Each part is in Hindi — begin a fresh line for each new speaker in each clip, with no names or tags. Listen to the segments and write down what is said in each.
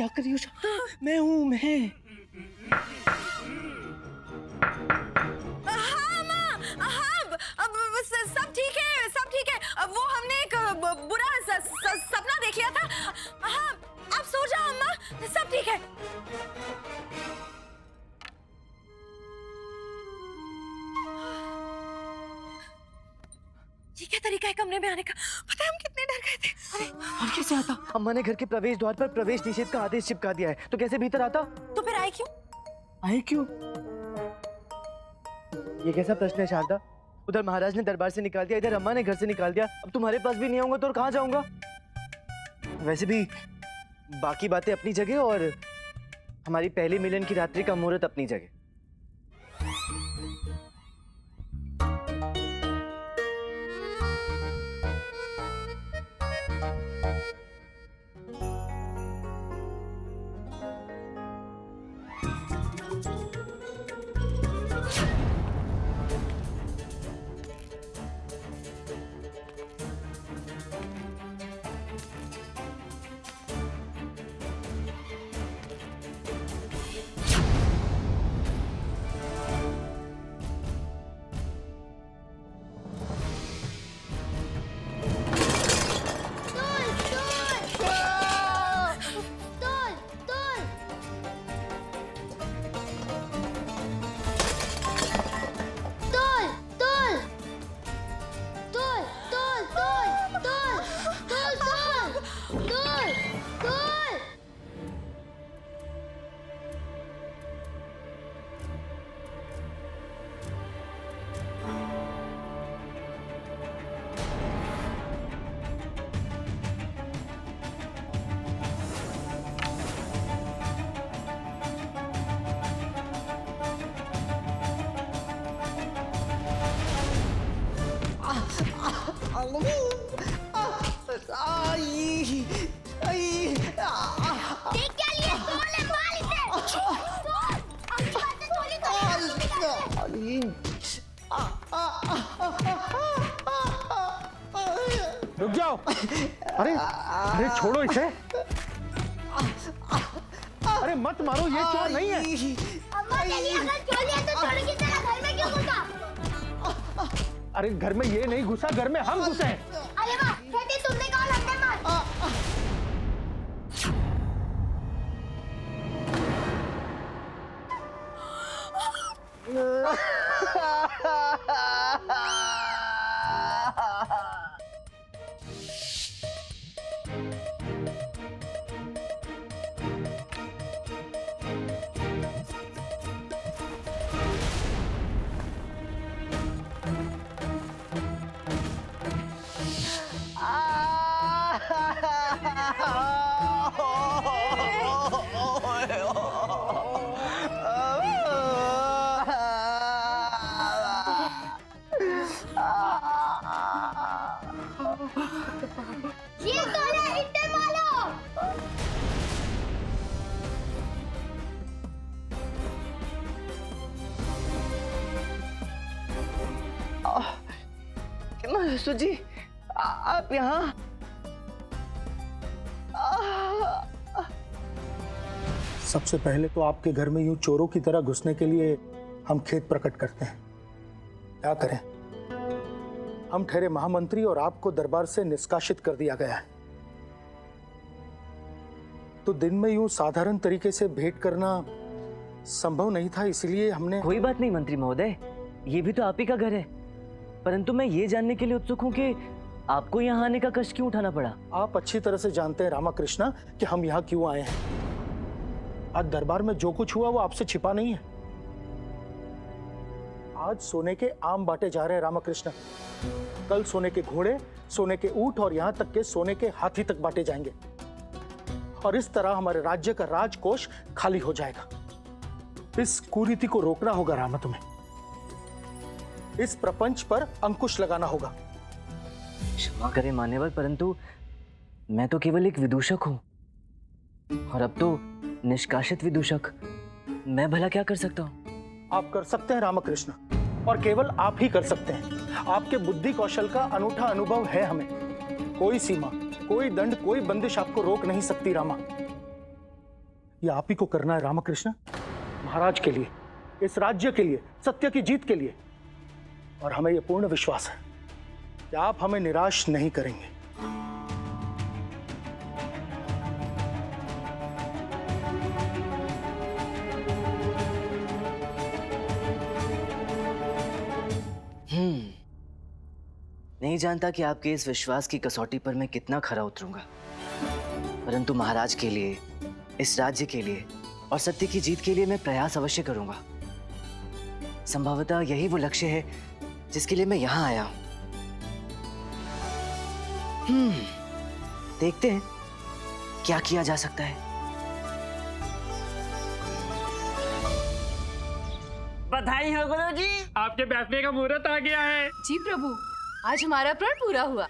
क्या कर रही हो शारदा? मैं हूँ मैं।
हाँ माँ, हाँ अब सब ठीक है, सब ठीक है। वो हमने एक बुरा सपना देख लिया था। हाँ आप सो जाओ अम्मा, सब ठीक है। ये क्या तरीका है कमरे में आने का? पता है हम कितने डर गए थे। अरे
और कैसे आता? अम्मा ने घर के प्रवेश द्वार पर प्रवेश निषेध का आदेश चिपका दिया है, तो कैसे भीतर आता?
तो फिर आए क्यों?
आए क्यों? ये कैसा प्रश्न है शारदा? उधर महाराज ने दरबार से निकाल दिया, इधर अम्मा ने घर से निकाल दिया। अब तुम्हारे पास भी नहीं आऊंगा तो और कहाँ जाऊंगा? वैसे भी बाकी बातें अपनी जगह और हमारी पहली मिलन की रात्रि का मुहूर्त अपनी जगह।
रुक जाओ। अरे अरे छोड़ो इसे। अरे मत मारो, ये चोर नहीं है।
अम्मा के लिए अगर चोर है तो चोर की तरह घर में क्यों घुसा?
अरे घर में ये नहीं घुसा, घर में हम घुसे हैं।
अरे वाह, कहते तुमने कहा अंदर मार। ये तो है इतने मारो।
सुजी, आप यहाँ?
सबसे पहले तो आपके घर में यूं चोरों की तरह घुसने के लिए हम खेद प्रकट करते हैं। क्या करें, हम ठहरे महामंत्री और आपको दरबार से निष्कासित कर दिया गया है। तो दिन में यूं साधारण तरीके से भेंट करना संभव नहीं था, इसलिए हमने।
कोई बात नहीं मंत्री महोदय, ये भी तो आप ही का घर है। परंतु मैं ये जानने के लिए उत्सुक हूँ कि आपको यहाँ आने का कष्ट क्यों उठाना पड़ा?
आप अच्छी तरह से जानते हैं रामाकृष्णा कि हम यहाँ क्यों आए हैं। आज दरबार में जो कुछ हुआ वो आपसे छिपा नहीं है। आज सोने के आम बांटे जा रहे हैं रामाकृष्णा। कल सोने के घोड़े, सोने के ऊंट और यहाँ तक के सोने के हाथी तक बांटे जाएंगे। और इस तरह हमारे राज्य का राजकोष खाली हो जाएगा। इस कुरीति को रोकना होगा रामा तुम्हें। इस प्रपंच पर अंकुश लगाना होगा।
क्षमा करें मान्यवर, परंतु मैं तो केवल एक विदूषक हूँ, और अब तो निष्कासित विदूषक। मैं भला क्या कर सकता हूँ?
आप कर सकते हैं रामकृष्ण, और केवल आप ही कर सकते हैं। आपके बुद्धि कौशल का अनूठा अनुभव है हमें। कोई सीमा, कोई दंड, कोई बंदिश आपको रोक नहीं सकती रामा। ये आप ही को करना है रामकृष्ण, महाराज के लिए, इस राज्य के लिए, सत्य की जीत के लिए। और हमें यह पूर्ण विश्वास है कि आप हमें निराश नहीं करेंगे।
नहीं जानता कि आपके इस विश्वास की कसौटी पर मैं कितना खरा उतरूंगा, परंतु महाराज के लिए, इस राज्य के लिए और सत्य की जीत के लिए मैं प्रयास अवश्य करूंगा। संभवतः यही वो लक्ष्य है जिसके लिए मैं यहां आया हूं। देखते हैं क्या किया जा सकता है।
बधाई हो गुरुजी,
आपके बैठने का मुहूर्त आ गया है।
जी प्रभु, आज हमारा प्रण पूरा हुआ।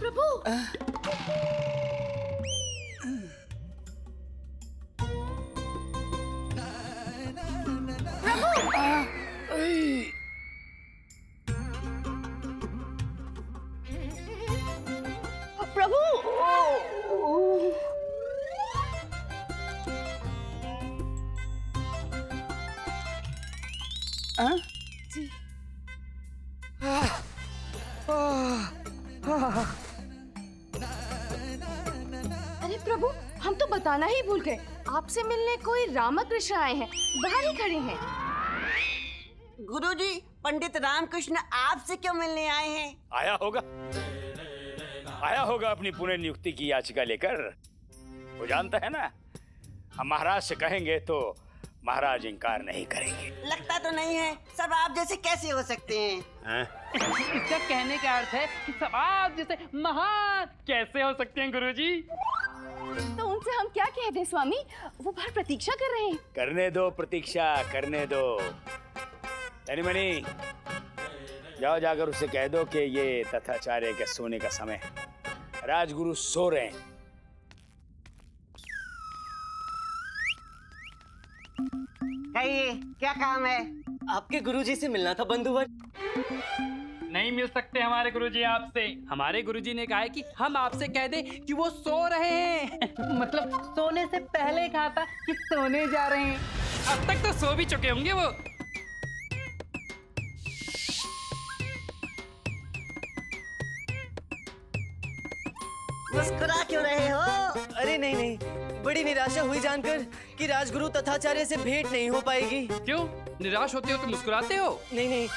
प्रभु प्रभु जी अरे प्रभु, हम तो बताना ही भूल गए। आपसे मिलने कोई रामकृष्ण आए हैं, बाहर ही खड़े हैं।
गुरुजी, पंडित रामकृष्ण आपसे क्यों मिलने आए हैं?
आया होगा अपनी पुनः नियुक्ति की याचिका लेकर। वो जानता है ना, हम महाराज से कहेंगे तो महाराज इनकार नहीं करेंगे।
लगता तो नहीं है, सब आप जैसे कैसे हो सकते हैं?
इसका कहने का अर्थ है कि सब आप जैसे महान कैसे हो सकते हैं गुरुजी?
तो उनसे हम क्या कह दें स्वामी? वो बाहर प्रतीक्षा कर रहे हैं।
करने दो प्रतीक्षा, करने दो। मणि, जाओ जाकर उससे कह दो कि ये तथाचार्य के सोने का समय है, राजगुरु सो रहे हैं।
कहिए, क्या काम है?
आपके गुरुजी से मिलना था बंधुवर।
नहीं मिल सकते हमारे गुरुजी आपसे। हमारे गुरुजी ने कहा है कि हम आपसे कह दें कि वो सो रहे हैं। मतलब सोने से पहले कहा था कि सोने जा रहे हैं। अब तक तो सो भी चुके होंगे वो।
मुस्कुरा क्यों रहे हो?
अरे नहीं नहीं, बड़ी निराशा हुई जानकर कि राजगुरु तथाचार्य से भेंट नहीं हो पाएगी।
क्यों निराश होते हो तो मुस्कुराते हो?
नहीं नहीं,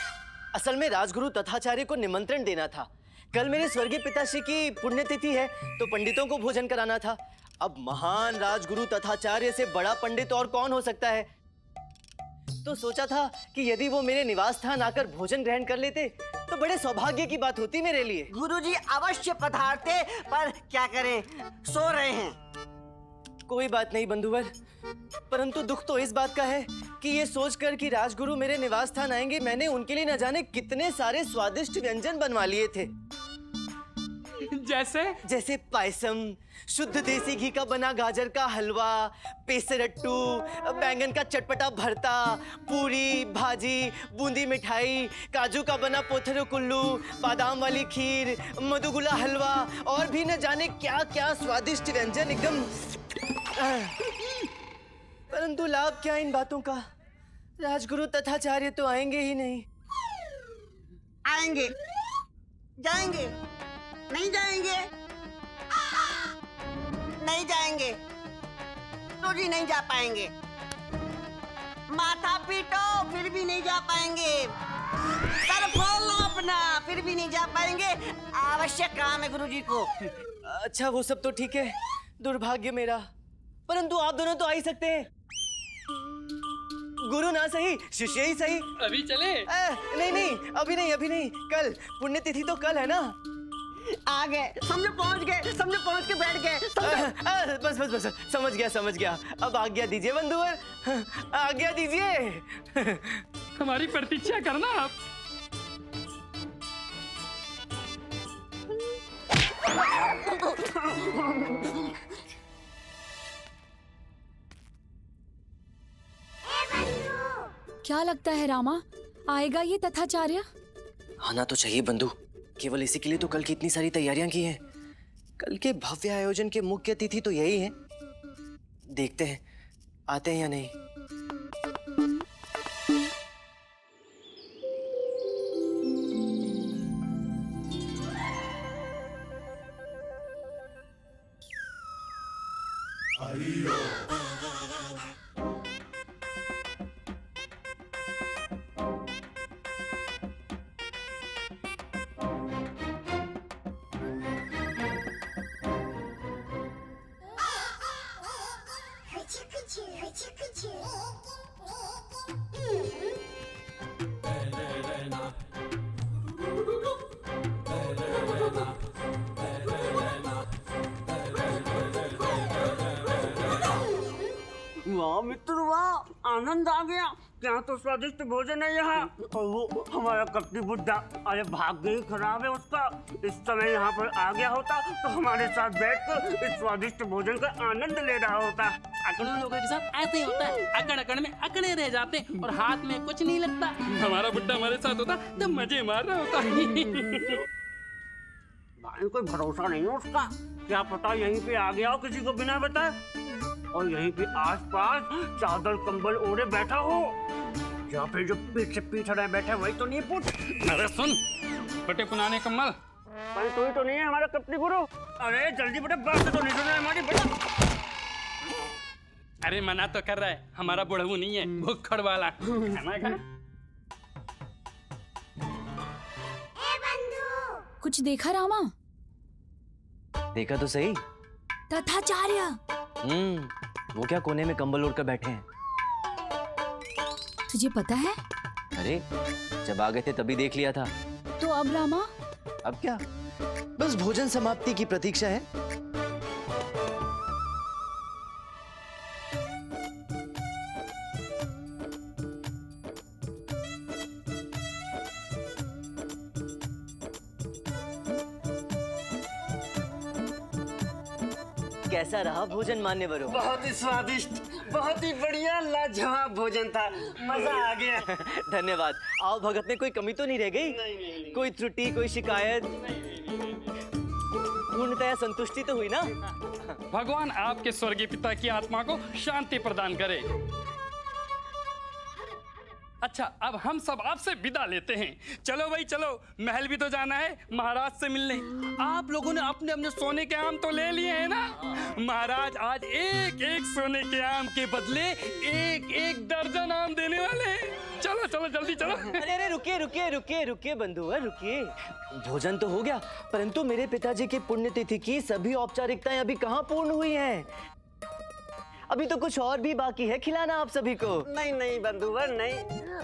असल में राजगुरु तथाचार्य को निमंत्रण देना था। कल मेरे स्वर्गीय पिताश्री की पुण्यतिथि है, तो पंडितों को भोजन कराना था। अब महान राजगुरु तथाचार्य से बड़ा पंडित और कौन हो सकता है? तो सोचा था कि यदि वो मेरे निवास स्थान आकर भोजन ग्रहण कर लेते तो बड़े सौभाग्य की बात होती मेरे लिए।
गुरुजी अवश्य पधारते, पर क्या करें, सो रहे हैं।
कोई बात नहीं बंधुवर, परंतु दुख तो इस बात का है कि ये सोचकर कि राजगुरु मेरे निवास स्थान आएंगे, मैंने उनके लिए न जाने कितने सारे स्वादिष्ट व्यंजन बनवा लिए थे। जैसे पायसम, शुद्ध देसी घी का बना गाजर का हलवा, पेसरट्टू, बैंगन का चटपटा भरता, पूरी भाजी, बूंदी मिठाई, काजू का बना पोथरो कुल्लू, बादाम वाली खीर, मधुगुला हलवा और भी न जाने क्या क्या स्वादिष्ट व्यंजन एकदम। परंतु लाभ क्या इन बातों का? राजगुरु तथाचार्य तो आएंगे ही नहीं।
आएंगे, जाएंगे, नहीं जाएंगे, नहीं जाएंगे, गुरुजी नहीं जा पाएंगे। माथा पीटो फिर भी नहीं जा पाएंगे, सर फोड़ लो अपना फिर भी नहीं जा पाएंगे। आवश्यक काम है गुरुजी को।
अच्छा वो सब तो ठीक है, दुर्भाग्य मेरा, परंतु आप दोनों तो आ ही सकते हैं। गुरु ना सही, शिष्य ही सही।
अभी चले?
नहीं नहीं, अभी नहीं, कल। पुण्यतिथि तो कल है ना।
आ गए, समझो पहुंच गए, समझो पहुंच के बैठ गए।
बस समझ गया। अब आज्ञा दीजिए बंधुवर, आज्ञा दीजिए।
हमारी प्रतीक्षा करना आप।
क्या लगता है रामा, आएगा ये तथाचार्य?
आना तो चाहिए बंधु, केवल इसी के लिए तो कल की इतनी सारी तैयारियां की हैं। कल के भव्य आयोजन के मुख्य अतिथि तो यही हैं। देखते हैं आते हैं या नहीं।
वाह मित्र वाह, आनंद आ गया। क्या तो स्वादिष्ट भोजन है यहाँ। और वो हमारा कपटी बुड्ढा, अरे भाग्य ही खराब है उसका। इस समय यहाँ पर आ गया होता तो हमारे साथ बैठकर इस स्वादिष्ट भोजन का आनंद ले रहा होता।
अकड़ों लोगों के साथ ऐसे ही होता है, अकड़ अकड़ में अकड़े रह जाते हैं और हाथ में कुछ नहीं लगता। हमारा बुड्ढा हमारे साथ होता तो मजे मार रहा होता।
भाई कोई भरोसा नहीं है उसका, क्या पता यहीं पे आ गया हो किसी को बिना बताए और यहीं पे आसपास चादर कंबल ओढ़े बैठा हो, या फिर जो पीठ से पीठ रहे बैठे वही तो नहीं पूछ।
अरे सुन बटे पुराने कम्मल,
भाई तू ही तो नहीं है हमारा कपटी गुरु। अरे जल्दी बेटा, बात तो नहीं सुन रहा हमारी बेटा।
अरे मना तो कर रहा है, हमारा बुढ़ऊ नहीं है, भुक्खड़ वाला। खाना खा।
कुछ देखा रामा?
देखा तो सही।
तथाचार्य
वो क्या कोने में कंबल ओढ़कर बैठे हैं।
तुझे पता है?
अरे जब आ गए थे तभी देख लिया था।
तो अब रामा?
अब क्या, बस भोजन समाप्ति की प्रतीक्षा है। कैसा रहा भोजन मान्यवरों?
बहुत ही स्वादिष्ट, बहुत ही बढ़िया, लाजवाब भोजन था, मजा आ गया।
धन्यवाद। आओ भगत में कोई कमी तो नहीं रह गई?
नहीं।
कोई त्रुटि, कोई शिकायत? पूर्णतया संतुष्टि तो हुई ना?
भगवान आपके स्वर्गीय पिता की आत्मा को शांति प्रदान करे। अच्छा, अब हम सब आपसे विदा लेते हैं। चलो भाई चलो, महल भी तो जाना है महाराज से मिलने। आप लोगों ने अपने अपने सोने के आम तो ले लिए हैं ना? महाराज आज एक एक सोने के आम के बदले एक एक दर्जन आम देने वाले हैं। चलो चलो जल्दी चलो।
अरे अरे रुकिए रुकिए रुकिए रुकिए बंधुवर रुकिए। भोजन तो हो गया, परंतु मेरे पिताजी की पुण्यतिथि की सभी औपचारिकताएं अभी कहाँ पूर्ण हुई हैं? अभी तो कुछ और भी बाकी है खिलाना आप सभी को।
नहीं बंधुवर नहीं,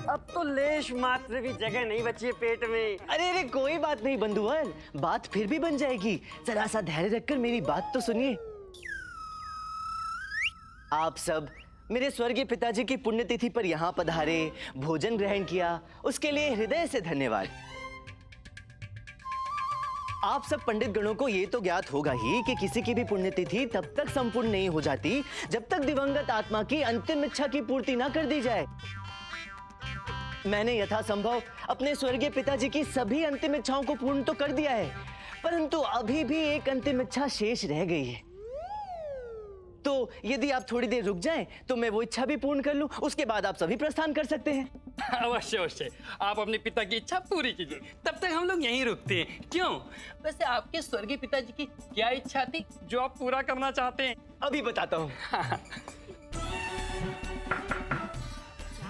अब तो लेश मात्र भी जगह नहीं बची है पेट में।
अरे अरे कोई बात नहीं बंधुवर, बात फिर भी बन जाएगी। जरा सा धैर्य रखकर मेरी बात तो सुनिए। आप सब मेरे स्वर्गीय पिताजी की पुण्यतिथि पर यहाँ पधारे, भोजन ग्रहण किया, उसके लिए हृदय से धन्यवाद। आप सब पंडित गणों को ये तो ज्ञात होगा ही कि किसी की भी पुण्यतिथि तब तक संपूर्ण नहीं हो जाती जब तक दिवंगत आत्मा की अंतिम इच्छा की पूर्ति ना कर दी जाए। मैंने यथासंभव अपने स्वर्गीय पिताजी की सभी अंतिम इच्छाओं को पूर्ण तो कर दिया है, परंतु अभी भी एक अंतिम इच्छा शेष रह गई है। तो यदि आप थोड़ी देर रुक जाएं, तो मैं वो इच्छा भी पूर्ण कर लूं, उसके बाद आप सभी प्रस्थान कर सकते हैं।
अवश्य अवश्य, आप अपने पिता की इच्छा पूरी कीजिए, तब तक हम लोग यहीं रुकते हैं। क्यों? वैसे आपके स्वर्गीय पिताजी की क्या इच्छा थी जो आप पूरा करना चाहते हैं?
अभी बताता हूँ।
क्या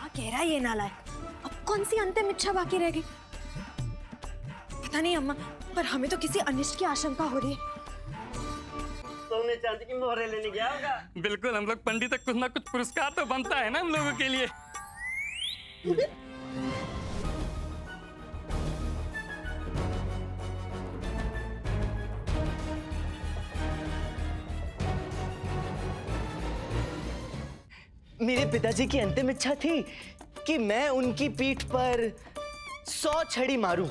कह रहा है ये नालायक? अब कौन सी अंतिम इच्छा बाकी रह गई? पता नहीं अम्मा, पर हमें तो किसी अनिष्ट की आशंका हो रही है।
सोने चांदी की मोहरे लेने गया होगा।
बिल्कुल, हम लोग पंडित कुछ ना कुछ पुरस्कार तो बनता है ना हम लोगों के लिए।
मेरे पिताजी की अंतिम इच्छा थी कि मैं उनकी पीठ पर 100 छड़ी मारूं।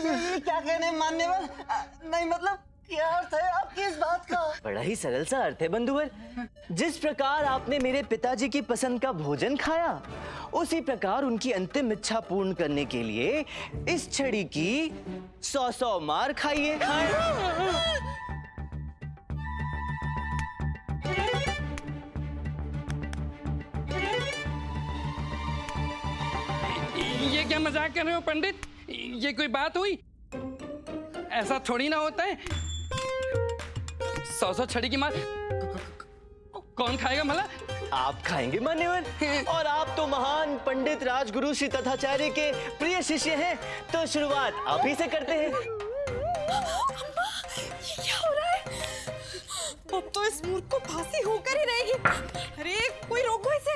ये क्या कहने मान्यवर? नहीं मतलब
क्या अर्थ है आपकी इस बात का?
बड़ा ही सरल सा अर्थ है बंधुवर। जिस प्रकार आपने मेरे पिताजी की पसंद का भोजन खाया, उसी प्रकार उनकी अंतिम इच्छा पूर्ण करने के लिए इस छड़ी की 100 मार खाइए।
ये क्या मजाक कर रहे हो पंडित? ये कोई बात हुई? ऐसा थोड़ी ना होता है। 100 छड़ी की मार कौन खाएगा भला?
आप खाएंगे मान्यवर, और आप तो महान पंडित राजगुरु श्री तथाचार्य के प्रिय शिष्य हैं, तो शुरुआत आप ही से करते हैं।
अम्मा, ये क्या हो रहा है? अब तो इस मूर्ख को फांसी होकर ही रहेगी। अरे कोई रोको इसे।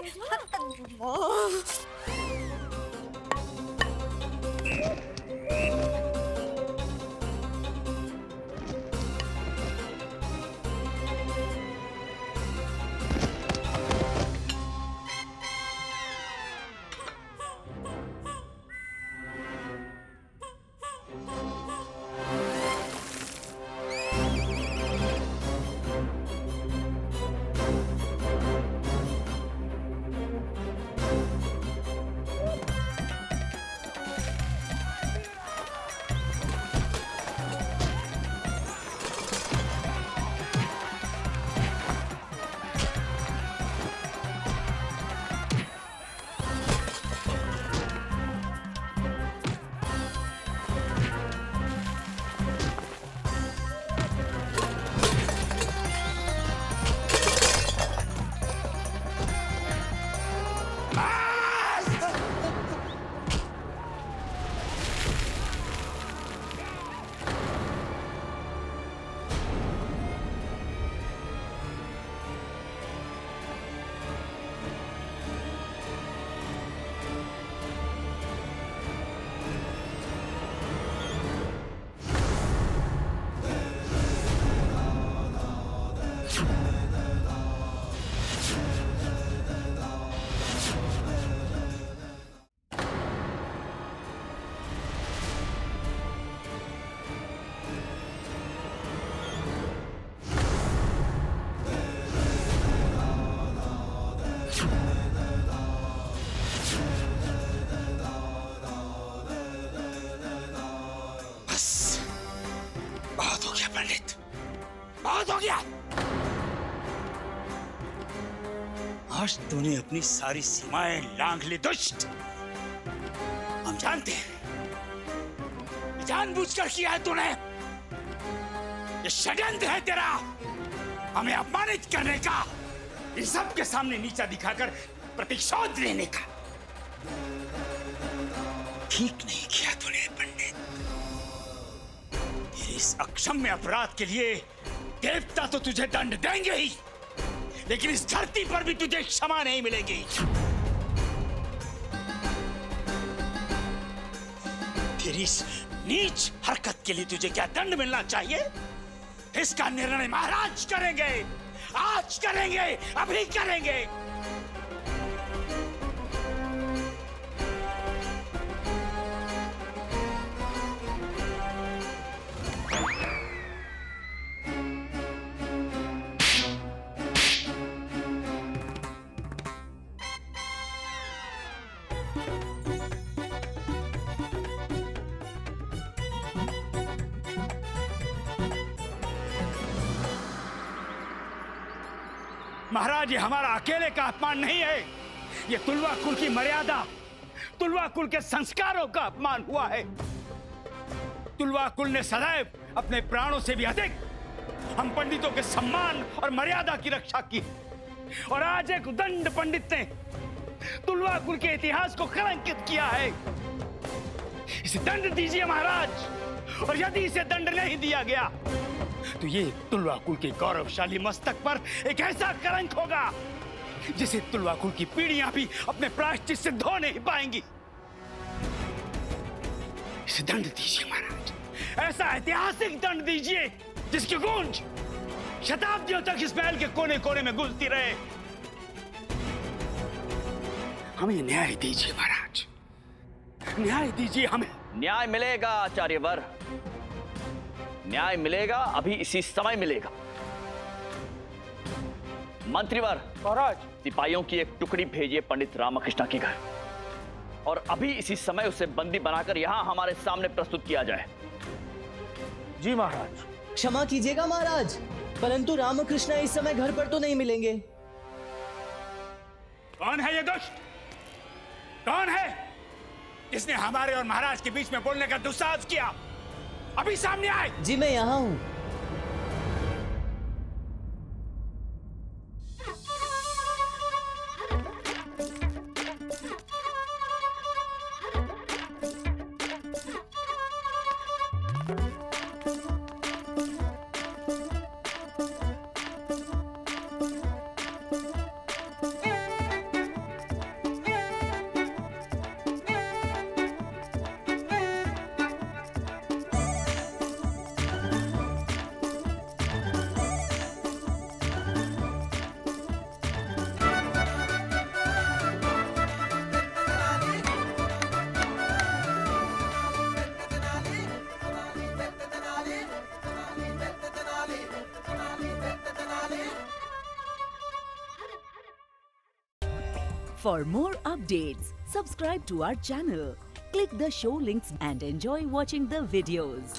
पंडित, बहुत हो गया। आज तूने अपनी सारी सीमाएं लांघ ली दुष्ट। हम जानते हैं जानबूझकर किया है तूने। ये षड्यंत्र है तेरा, हमें अपमानित करने का, इन सब के सामने नीचा दिखाकर प्रतिशोध लेने का। ठीक नहीं किया तूने पंडित। इस अक्षम्य अपराध के लिए देवता तो तुझे दंड देंगे ही, लेकिन इस धरती पर भी तुझे क्षमा नहीं मिलेगी। तेरी इस नीच हरकत के लिए तुझे क्या दंड मिलना चाहिए, इसका निर्णय महाराज करेंगे। आज करेंगे, अभी करेंगे। महाराज, ये हमारा अकेले का अपमान नहीं है, ये तुलवा कुल की मर्यादा, तुलवा कुल के संस्कारों का अपमान हुआ है। तुलवा कुल ने सदैव अपने प्राणों से भी अधिक हम पंडितों के सम्मान और मर्यादा की रक्षा की, और आज एक उदंड पंडित ने तुलवा कुल के इतिहास को कलंकित किया है। इसे दंड दीजिए महाराज, और यदि इसे दंड नहीं दिया गया तो ये तुलवा कुल के गौरवशाली मस्तक पर एक ऐसा कलंक होगा जिसे तुलवा कुल की पीढ़ियां भी अपने प्रायश्चित से धो नहीं पाएंगी। इसे दंड दीजिए महाराज, ऐसा ऐतिहासिक दंड दीजिए जिसकी गूंज शताब्दियों तक इस महल के कोने कोने में गूंजती रहे। हमें न्याय दीजिए महाराज, न्याय दीजिए हमें।
न्याय मिलेगा आचार्यवर, न्याय मिलेगा, अभी इसी समय मिलेगा। मंत्रीवर,
महाराज।
सिपाहियों की एक टुकड़ी भेजिए पंडित रामकृष्ण के घर, और अभी इसी समय उसे बंदी बनाकर यहां हमारे सामने प्रस्तुत किया जाए।
जी महाराज।
क्षमा कीजिएगा महाराज, परंतु रामकृष्ण इस समय घर पर तो नहीं मिलेंगे।
कौन है ये दुष्ट? कौन है जिसने हमारे और महाराज के बीच में बोलने का दुस्साहस किया? अभी सामने आए।
जी मैं यहाँ हूँ।
For more updates, subscribe to our channel, click the show links and enjoy watching the videos.